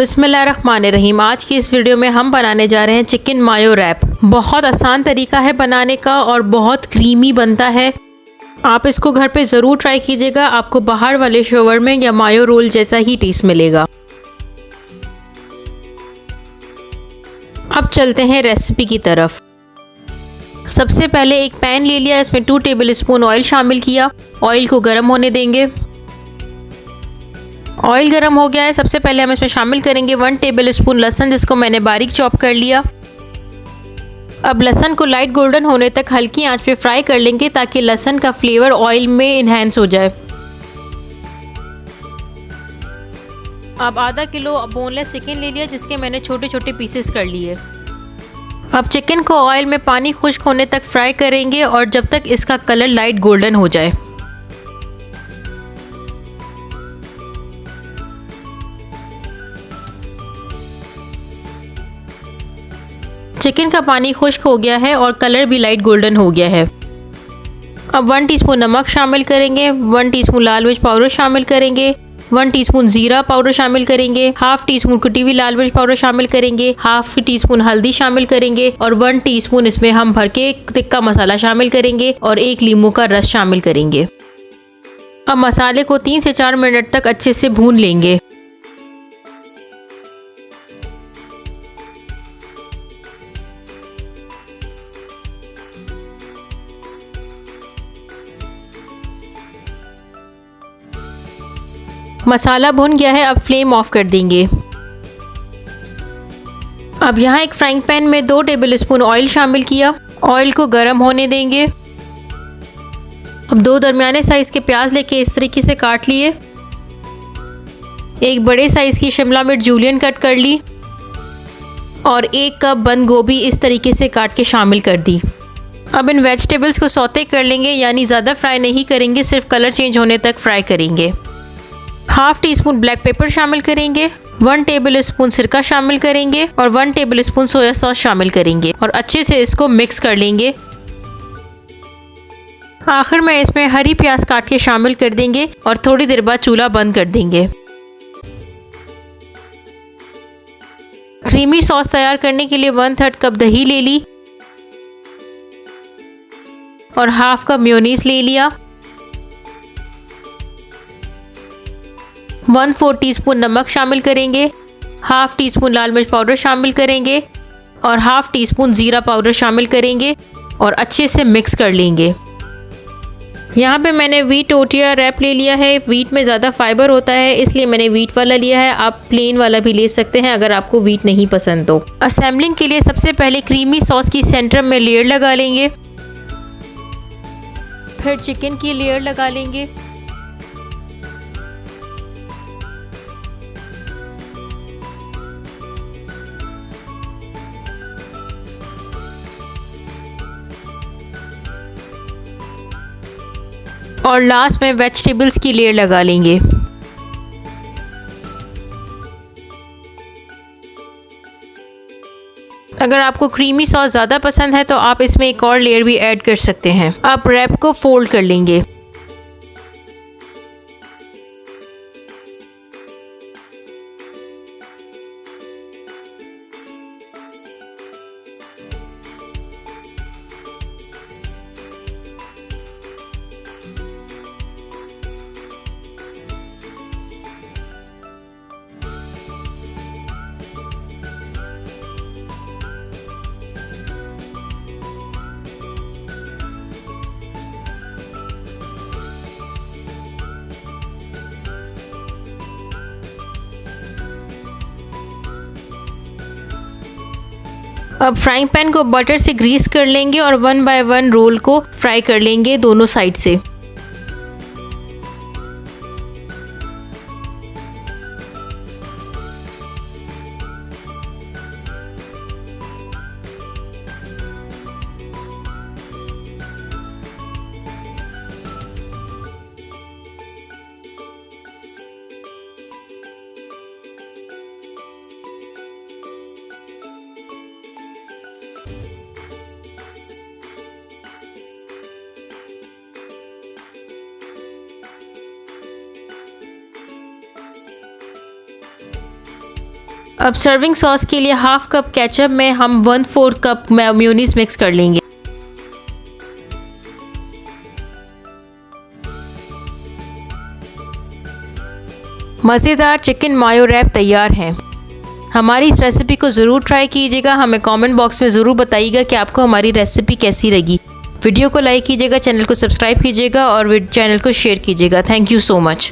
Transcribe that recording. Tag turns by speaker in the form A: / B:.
A: बिस्मिल्लाहिर्रहमानिर्रहीम। आज की इस वीडियो में हम बनाने जा रहे हैं चिकन मायो रैप। बहुत आसान तरीका है बनाने का और बहुत क्रीमी बनता है। आप इसको घर पे ज़रूर ट्राई कीजिएगा, आपको बाहर वाले शवरमा या मायो रोल जैसा ही टेस्ट मिलेगा। अब चलते हैं रेसिपी की तरफ। सबसे पहले एक पैन ले लिया, इसमें 2 टेबल स्पून ऑयल शामिल किया। ऑयल को गर्म होने देंगे। ऑयल गर्म हो गया है। सबसे पहले हम इसमें शामिल करेंगे 1 टेबल स्पून लहसुन, जिसको मैंने बारीक चॉप कर लिया। अब लहसुन को लाइट गोल्डन होने तक हल्की आंच पे फ्राई कर लेंगे ताकि लहसुन का फ्लेवर ऑयल में इन्हेंस हो जाए। अब आधा किलो बोनलेस चिकन ले लिया, जिसके मैंने छोटे छोटे पीसेस कर लिए। अब चिकन को ऑयल में पानी खुश्क होने तक फ्राई करेंगे और जब तक इसका कलर लाइट गोल्डन हो जाए। चिकन का पानी खुश्क हो गया है और कलर भी लाइट गोल्डन हो गया है। अब 1 टीस्पून नमक शामिल करेंगे, 1 टीस्पून लाल मिर्च पाउडर शामिल करेंगे, 1 टीस्पून जीरा पाउडर शामिल करेंगे, हाफ टीस्पून कुटी हुई लाल मिर्च पाउडर शामिल करेंगे, हाफ टीस्पून हल्दी शामिल करेंगे और 1 टीस्पून इसमें हम भर के टिक्का मसाला शामिल करेंगे और 1 लीमू का रस शामिल करेंगे। अब मसाले को 3 से 4 मिनट तक अच्छे से भून लेंगे। मसाला भुन गया है, अब फ्लेम ऑफ कर देंगे। अब यहाँ एक फ्राइंग पैन में 2 टेबल स्पून ऑयल शामिल किया। ऑयल को गर्म होने देंगे। अब 2 दरमियाने साइज के प्याज लेके इस तरीके से काट लिए। एक बड़े साइज की शिमला मिर्च जूलियन कट कर ली और 1 कप बंद गोभी इस तरीके से काट के शामिल कर दी। अब इन वेजिटेबल्स को सौते कर लेंगे, यानी ज़्यादा फ्राई नहीं करेंगे, सिर्फ कलर चेंज होने तक फ्राई करेंगे। Half tea spoon black pepper शामिल करेंगे, 1 टेबल स्पून सिरका शामिल करेंगे और 1 टेबल स्पून सोया सॉस शामिल करेंगे और अच्छे से इसको मिक्स कर लेंगे। आखिर में इसमें हरी प्याज काट के शामिल कर देंगे और थोड़ी देर बाद चूल्हा बंद कर देंगे। क्रीमी सॉस तैयार करने के लिए 1/3 कप दही ले ली और हाफ कप मेयोनीज ले लिया। 1/4 टीस्पून नमक शामिल करेंगे, हाफ टी स्पून लाल मिर्च पाउडर शामिल करेंगे और हाफ टी स्पून ज़ीरा पाउडर शामिल करेंगे और अच्छे से मिक्स कर लेंगे। यहाँ पे मैंने वीट टोटिया रैप ले लिया है। वीट में ज़्यादा फाइबर होता है, इसलिए मैंने वीट वाला लिया है। आप प्लेन वाला भी ले सकते हैं अगर आपको वीट नहीं पसंद तो। असेंबलिंग के लिए सबसे पहले क्रीमी सॉस की सेंटर में लेयर लगा लेंगे, फिर चिकन की लेयर लगा लेंगे। और लास्ट में वेजिटेबल्स की लेयर लगा लेंगे। अगर आपको क्रीमी सॉस ज़्यादा पसंद है तो आप इसमें एक और लेयर भी ऐड कर सकते हैं। अब रैप को फोल्ड कर लेंगे। अब फ्राइंग पैन को बटर से ग्रीस कर लेंगे और 1 बाय 1 रोल को फ्राई कर लेंगे दोनों साइड से। अब सर्विंग सॉस के लिए हाफ कप केचप में हम 1/4 कप मेयोनीज मिक्स कर लेंगे। मज़ेदार चिकन मायो रैप तैयार है। हमारी इस रेसिपी को ज़रूर ट्राई कीजिएगा। हमें कमेंट बॉक्स में ज़रूर बताइएगा कि आपको हमारी रेसिपी कैसी लगी। वीडियो को लाइक कीजिएगा, चैनल को सब्सक्राइब कीजिएगा और चैनल को शेयर कीजिएगा। Thank you so much.